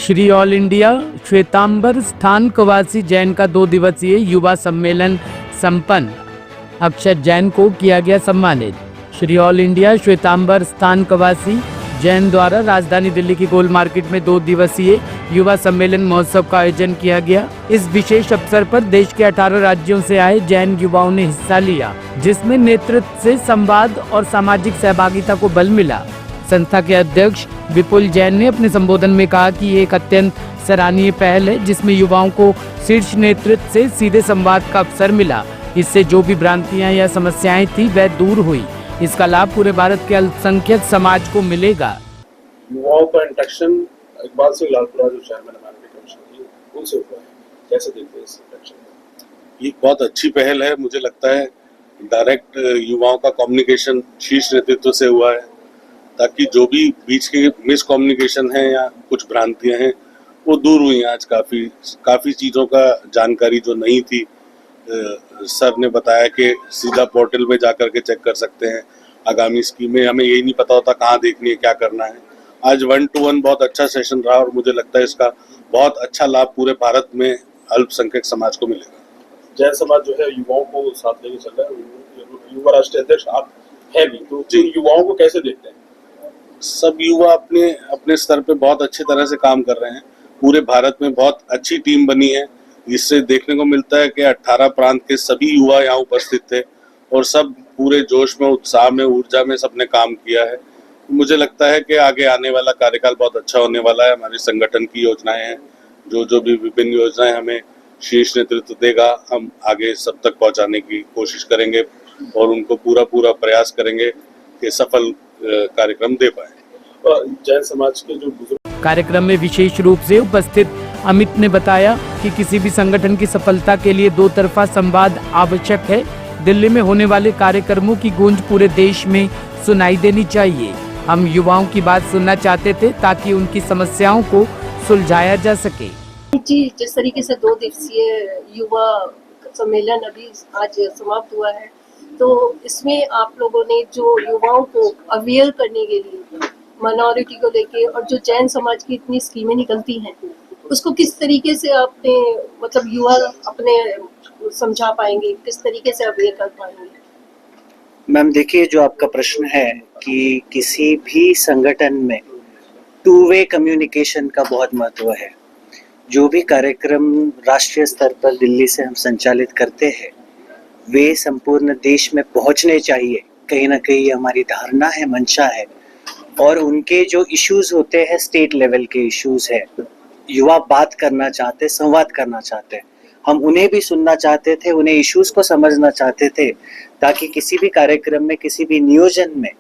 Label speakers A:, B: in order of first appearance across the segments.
A: Shri all India Shvetambar स्थान कवासी जैन का 2 दिवसीय युवा सम्मेलन संपन्न। अक्षत जैन को किया गया सम्मानित। श्री ऑल इंडिया श्वेतांबर स्थान कवासी जैन द्वारा राजधानी दिल्ली की गोल मार्केट में 2 दिवसीय युवा सम्मेलन महोत्सव का आयोजन किया गया। इस विशेष अवसर पर देश के 18 राज्यों से आए जैन युवाओं ने हिस्सा लिया, जिसमें नेतृत्व से संवाद और सामाजिक सहभागिता को बल मिला। संस्था के अध्यक्ष विपुल जैन ने अपने संबोधन में कहा कि ये एक अत्यंत सराहनीय पहल है, जिसमें युवाओं को शीर्ष नेतृत्व से सीधे संवाद का अवसर मिला। इससे जो भी भ्रांतियां या समस्याएं थी वह दूर हुई। इसका लाभ पूरे भारत के अल्पसंख्यक समाज को मिलेगा।
B: युवाओं का इंटरेक्शन इकबाल सिंह लालपुरा जो चेयरमैन हमारे कमीशन की उनसे हुआ है, कैसे देखते हैं इस इंटरेक्शन को?
C: ये बहुत अच्छी पहल है। मुझे लगता है डायरेक्ट युवाओं का कम्युनिकेशन शीर्ष नेतृत्व से हुआ है, ताकि जो भी बीच के मिसकम्युनिकेशन है या कुछ भ्रांतियां हैं वो दूर हुई। आज काफ़ी चीज़ों का जानकारी जो नहीं थी, सर ने बताया कि सीधा पोर्टल में जाकर के चेक कर सकते हैं आगामी स्कीमें। हमें यही नहीं पता होता कहाँ देखनी है, क्या करना है। आज 1-to-1 बहुत अच्छा सेशन रहा और मुझे लगता है इसका बहुत अच्छा लाभ पूरे भारत में अल्पसंख्यक समाज को मिलेगा।
B: जैन समाज जो है युवाओं को साथ लेके चल रहा है। युवा राष्ट्रीय अध्यक्ष आप है भी, तो युवाओं को कैसे देखते हैं?
C: सब युवा अपने स्तर पे बहुत अच्छी तरह से काम कर रहे हैं। पूरे भारत में बहुत अच्छी टीम बनी है। इससे देखने को मिलता है कि 18 प्रांत के सभी युवा यहाँ उपस्थित थे और सब पूरे जोश में, उत्साह में, ऊर्जा में सबने काम किया है। मुझे लगता है कि आगे आने वाला कार्यकाल बहुत अच्छा होने वाला है। हमारे संगठन की योजनाएं हैं, जो भी विभिन्न योजनाएं हमें शीर्ष नेतृत्व देगा, हम आगे सब तक पहुंचाने की कोशिश करेंगे और उनको पूरा प्रयास करेंगे कि सफल कार्यक्रम दे पाए।
B: जैन समाज के जो बुजुर्ग
A: कार्यक्रम में विशेष रूप से उपस्थित अमित ने बताया कि किसी भी संगठन की सफलता के लिए 2 तरफा संवाद आवश्यक है। दिल्ली में होने वाले कार्यक्रमों की गूंज पूरे देश में सुनाई देनी चाहिए। हम युवाओं की बात सुनना चाहते थे ताकि उनकी समस्याओं को सुलझाया जा सके।
D: जी, जिस तरीके से 2 दिवसीय युवा सम्मेलन अभी आज समाप्त हुआ है, तो इसमें आप लोगों ने जो युवाओं को अवेयर करने के लिए माइनॉरिटी को लेके और जो जैन समाज की इतनी स्कीमें निकलती हैं, उसको किस तरीके से आपने मतलब युवा अपने समझा पाएंगे, किस तरीके से अवेयर कर पाएंगे?
E: मैम देखिए, जो आपका प्रश्न है कि किसी भी संगठन में 2 वे कम्युनिकेशन का बहुत महत्व है। जो भी कार्यक्रम राष्ट्रीय स्तर पर दिल्ली से हम संचालित करते हैं, वे संपूर्ण देश में पहुंचने चाहिए। कहीं ना कहीं हमारी धारणा है, मंशा है। और उनके जो इश्यूज होते हैं, स्टेट लेवल के इश्यूज है, युवा बात करना चाहते, संवाद करना चाहते हैं। हम उन्हें भी सुनना चाहते थे, उन्हें इश्यूज को समझना चाहते थे, ताकि किसी भी कार्यक्रम में, किसी भी नियोजन में,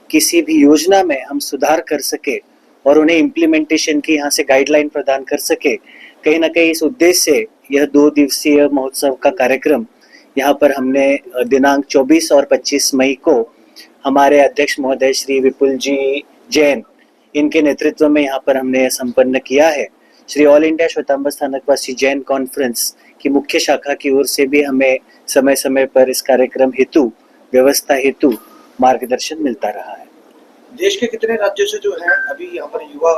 E: किसी भी योजना में हम सुधार कर सके और उन्हें इम्प्लीमेंटेशन की यहाँ से गाइडलाइन प्रदान कर सके। कहीं ना कहीं इस उद्देश्य से यह 2 दिवसीय महोत्सव का कार्यक्रम यहाँ पर हमने दिनांक 24 और 25 मई को हमारे अध्यक्ष महोदय श्री विपुल जी जैन, इनके नेतृत्व में यहाँ पर हमने संपन्न किया है। Shri all India Shwetambar Sthanakvasi Jain conference की मुख्य शाखा की ओर से भी हमें समय समय पर इस कार्यक्रम हेतु, व्यवस्था हेतु मार्गदर्शन मिलता रहा है।
F: देश के कितने राज्यों से जो है अभी यहाँ पर युवा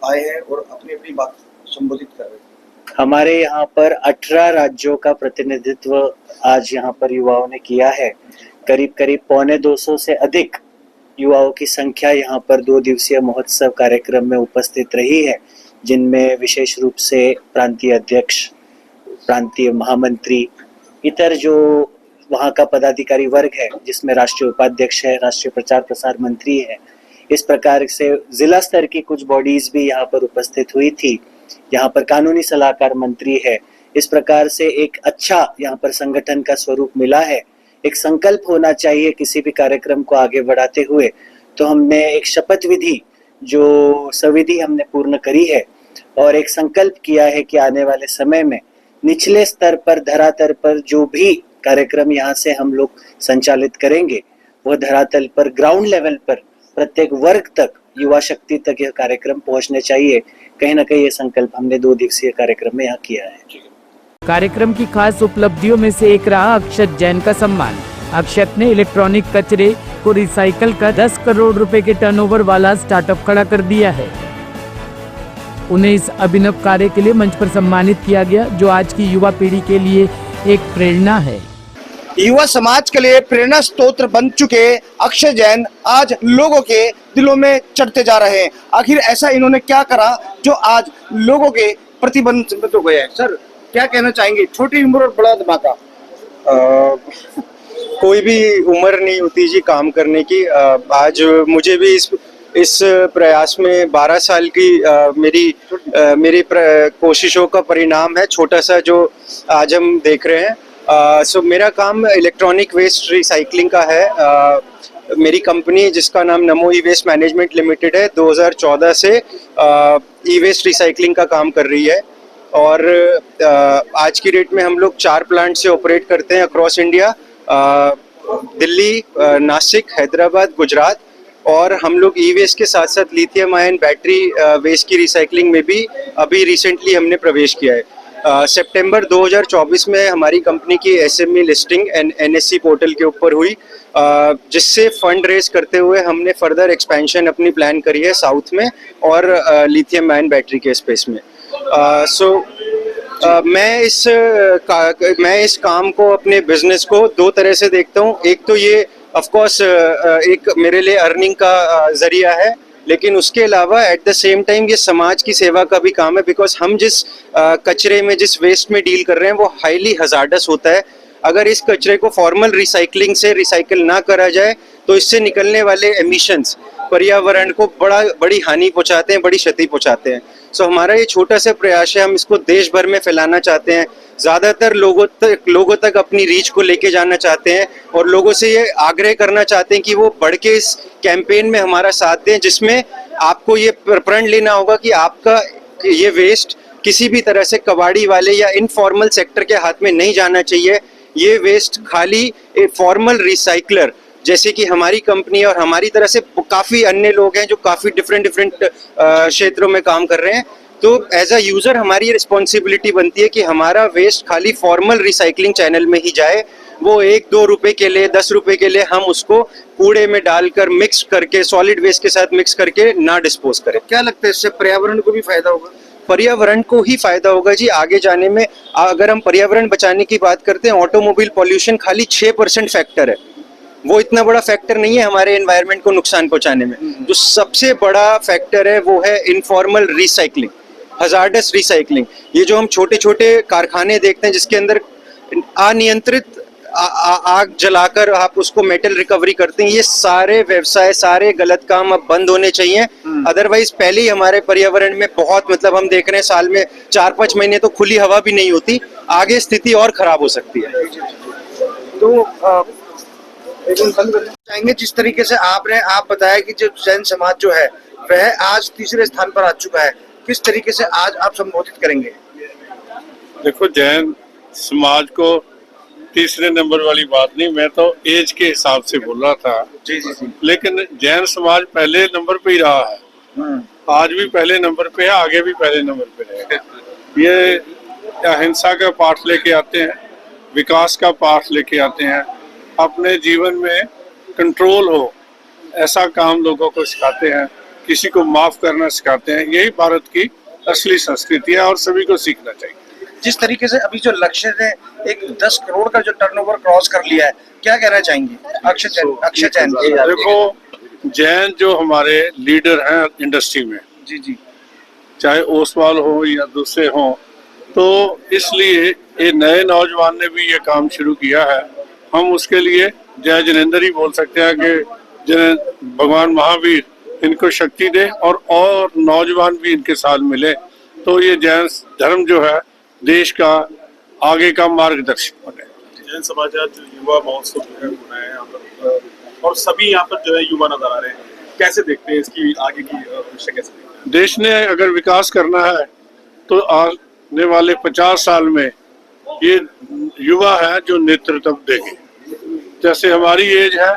F: आए हैं और अपनी अपनी बात संबोधित कर रहे हैं?
E: हमारे यहाँ पर 18 राज्यों का प्रतिनिधित्व आज यहाँ पर युवाओं ने किया है। करीब 250 से अधिक युवाओं की संख्या यहाँ पर 2 दिवसीय महोत्सव कार्यक्रम में उपस्थित रही है, जिनमें विशेष रूप से प्रांतीय अध्यक्ष, प्रांतीय महामंत्री, इतर जो वहाँ का पदाधिकारी वर्ग है, जिसमें राष्ट्रीय उपाध्यक्ष है, राष्ट्रीय प्रचार प्रसार मंत्री है, इस प्रकार से जिला स्तर की कुछ बॉडीज भी यहाँ पर उपस्थित हुई थी। यहाँ पर कानूनी सलाहकार मंत्री है। इस प्रकार से एक अच्छा यहाँ पर संगठन का स्वरूप मिला है। एक संकल्प होना चाहिए किसी भी कार्यक्रम को आगे बढ़ाते हुए। तो हमने एक शपथ विधि, जो संविधि हमने पूर्ण करी है और एक संकल्प किया है कि आने वाले समय में निचले स्तर पर, धरातल पर जो भी कार्यक्रम यहाँ से हम लोग संचालित करेंगे, वह धरातल पर, ग्राउंड लेवल पर, प्रत्येक वर्ग तक, युवा शक्ति तक यह कार्यक्रम पहुंचने चाहिए। कहीं ना कहीं ये संकल्प हमने 2 दिवसीय कार्यक्रम में यहाँ किया है।
A: कार्यक्रम की खास उपलब्धियों में से एक रहा अक्षत जैन का सम्मान। अक्षत ने इलेक्ट्रॉनिक कचरे को रिसाइकल कर 10 करोड़ रुपए के टर्नओवर वाला स्टार्टअप खड़ा कर दिया है। उन्हें इस अभिनव कार्य के लिए मंच पर सम्मानित किया गया, जो आज की युवा पीढ़ी के लिए एक प्रेरणा है।
F: युवा समाज के लिए प्रेरणा स्रोत बन चुके अक्षय जैन आज लोगों के दिलों में चढ़ते जा रहे हैं। आखिर ऐसा इन्होंने क्या करा जो आज लोगों के प्रतिबंध हो गए हैं? सर, क्या कहना चाहेंगे? छोटी उम्र और बड़ा धमाका।
G: कोई भी उम्र नहीं होती जी काम करने की। आज मुझे भी इस प्रयास में 12 साल की मेरी कोशिशों का परिणाम है, छोटा सा जो आज हम देख रहे हैं। सो मेरा काम इलेक्ट्रॉनिक वेस्ट रिसाइकलिंग का है। मेरी कंपनी जिसका नाम नमो ई वेस्ट मैनेजमेंट लिमिटेड है, 2014 से ई वेस्ट रिसाइकलिंग का काम कर रही है। और आज की डेट में हम लोग 4 प्लांट से ऑपरेट करते हैं अक्रॉस इंडिया, दिल्ली, नासिक, हैदराबाद, गुजरात। और हम लोग ई वेस्ट के साथ साथ लिथियम आयन बैटरी वेस्ट की रिसाइकलिंग में भी अभी रिसेंटली हमने प्रवेश किया है। सितंबर 2024 में हमारी कंपनी की एसएमई लिस्टिंग एनएससी पोर्टल के ऊपर हुई, जिससे फंड रेज करते हुए हमने फर्दर एक्सपेंशन अपनी प्लान करी है साउथ में और लिथियम आयन बैटरी के स्पेस में। मैं इस काम को, अपने बिजनेस को 2 तरह से देखता हूँ। एक तो ये ऑफ कोर्स एक मेरे लिए अर्निंग का जरिया है, लेकिन उसके अलावा एट द सेम टाइम ये समाज की सेवा का भी काम है। बिकॉज हम जिस कचरे में, जिस वेस्ट में डील कर रहे हैं वो हाईली हजार्डस होता है। अगर इस कचरे को फॉर्मल रिसाइकलिंग से रिसाइकिल ना करा जाए तो इससे निकलने वाले एमिशंस पर्यावरण को बड़ी हानि पहुंचाते हैं, बड़ी क्षति पहुंचाते हैं। सो हमारा ये छोटा सा प्रयास है, हम इसको देश भर में फैलाना चाहते हैं, ज़्यादातर लोगों तक अपनी रीच को लेके जाना चाहते हैं और लोगों से ये आग्रह करना चाहते हैं कि वो बढ़ के इस कैंपेन में हमारा साथ दें, जिसमें आपको ये प्रण लेना होगा कि आपका ये वेस्ट किसी भी तरह से कबाड़ी वाले या इनफॉर्मल सेक्टर के हाथ में नहीं जाना चाहिए। ये वेस्ट खाली फॉर्मल रिसाइकलर जैसे कि हमारी कंपनी और हमारी तरह से काफ़ी अन्य लोग हैं जो काफ़ी डिफरेंट क्षेत्रों में काम कर रहे हैं। तो एज अ यूज़र हमारी रिस्पॉन्सिबिलिटी बनती है कि हमारा वेस्ट खाली फॉर्मल रिसाइकलिंग चैनल में ही जाए। वो 1-2 रुपए के लिए, 10 रुपए के लिए हम उसको कूड़े में डालकर मिक्स करके, सॉलिड वेस्ट के साथ मिक्स करके ना डिस्पोज करें।
F: क्या लगता है इससे पर्यावरण को भी फायदा होगा?
G: पर्यावरण को ही फायदा होगा जी आगे जाने में। अगर हम पर्यावरण बचाने की बात करते हैं, ऑटोमोबाइल पॉल्यूशन खाली 6% फैक्टर है, वो इतना बड़ा फैक्टर नहीं है हमारे एनवायरनमेंट को नुकसान पहुंचाने में। जो सबसे बड़ा फैक्टर है वो है इनफॉर्मल रिसाइकलिंग, हजार्डस रिसाइकलिंग। ये जो हम छोटे छोटे कारखाने देखते हैं जिसके अंदर अनियंत्रित आग जलाकर आप उसको मेटल रिकवरी करते हैं, ये सारे व्यवसाय, सारे गलत काम अब बंद होने चाहिए। अदरवाइज पहले ही हमारे पर्यावरण में बहुत, मतलब हम देख रहे हैं साल में 4-5 महीने तो खुली हवा भी नहीं होती, आगे स्थिति और खराब हो सकती है।
F: तो चाहेंगे जिस तरीके से आप बताया कि जो जैन समाज जो है वह आज तीसरे स्थान पर आ चुका है, किस तरीके से आज आप संबोधित करेंगे?
C: देखो, जैन समाज को तीसरे नंबर वाली बात नहीं, मैं तो एज के हिसाब से बोल रहा था।
F: जी।
C: लेकिन जैन समाज पहले नंबर पे ही रहा है, आज भी पहले नंबर पे है, आगे भी पहले नंबर पे रहेगा। ये अहिंसा का पाठ लेके आते हैं, विकास का पाठ लेके आते हैं, अपने जीवन में कंट्रोल हो ऐसा काम लोगों को सिखाते हैं, किसी को माफ करना सिखाते हैं। यही भारत की असली संस्कृति है और सभी को सीखना चाहिए।
F: जिस तरीके से अभी जो लक्ष्य ने एक 10 करोड़ का जो टर्नओवर क्रॉस कर लिया है, क्या कहना चाहेंगे अक्षय जैन?
C: देखो, जैन जो हमारे लीडर हैं इंडस्ट्री में,
F: जी,
C: चाहे ओसवाल हो या दूसरे हो, तो इसलिए ये नए नौजवान ने भी ये काम शुरू किया है। हम उसके लिए जय जिनेंद्र ही बोल सकते हैं कि भगवान महावीर इनको शक्ति दे और नौजवान भी इनके साथ मिले, तो ये जैन धर्म जो है देश का आगे का मार्गदर्शक बने।
B: जैन समाज आज युवा महोत्सव जो है हो रहा है यहाँ पर, और सभी यहाँ पर जो है युवा नजर आ रहे हैं। कैसे देखते हैं इसकी आगे की भविष्य, कैसे देखते हैं?
C: देश ने अगर विकास करना है तो आने वाले 50 साल में ये युवा है जो नेतृत्व देंगे। जैसे हमारी एज है,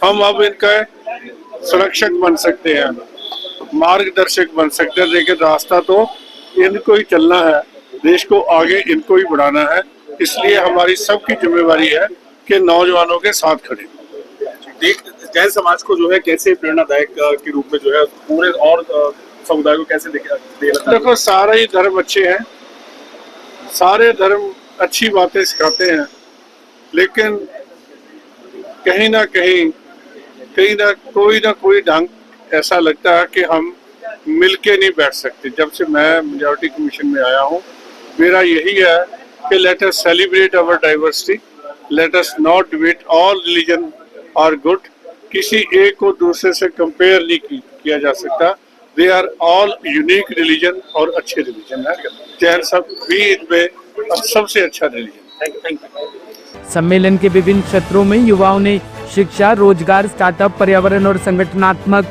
C: हम अब इनका संरक्षक बन सकते हैं, मार्गदर्शक बन सकते हैं, लेकिन रास्ता तो इनको ही चलना है, देश को आगे इनको ही बढ़ाना है। इसलिए हमारी सबकी जिम्मेवारी है कि नौजवानों के साथ खड़े।
B: जैन समाज को जो है कैसे प्रेरणादायक के रूप में जो है पूरे और समुदाय को कैसे देना
H: देखो सारे ही धर्म अच्छे हैं, सारे धर्म अच्छी बातें सिखाते हैं, लेकिन कहीं ना कोई ढंग ऐसा लगता है कि हम मिलके नहीं बैठ सकते। जब से मैं मेजॉरिटी कमीशन में आया हूँ, मेरा यही है कि let us celebrate our diversity, let us not debate, all religion are good. किसी एक को दूसरे से कंपेयर नहीं किया जा सकता। They are all unique religion और अच्छे रिलीजन है। जैन सब भी इनमें सबसे अच्छा रिलीजन।
B: Thank you.
A: सम्मेलन के विभिन्न क्षेत्रों में युवाओं ने शिक्षा, रोजगार, स्टार्टअप, पर्यावरण और संगठनात्मक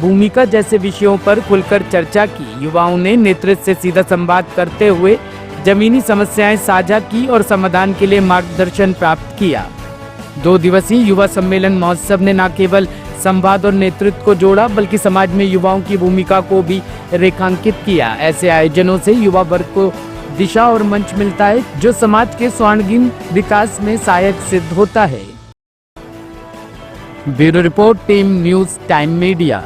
A: भूमिका जैसे विषयों पर खुलकर चर्चा की। युवाओं ने नेतृत्व से सीधा संवाद करते हुए जमीनी समस्याएं साझा की और समाधान के लिए मार्गदर्शन प्राप्त किया। 2 दिवसीय युवा सम्मेलन महोत्सव ने न केवल संवाद और नेतृत्व को जोड़ा, बल्कि समाज में युवाओं की भूमिका को भी रेखांकित किया। ऐसे आयोजनों से युवा वर्ग को दिशा और मंच मिलता है, जो समाज के सर्वांगीण विकास में सहायक सिद्ध होता है। Bureau report, team news time media.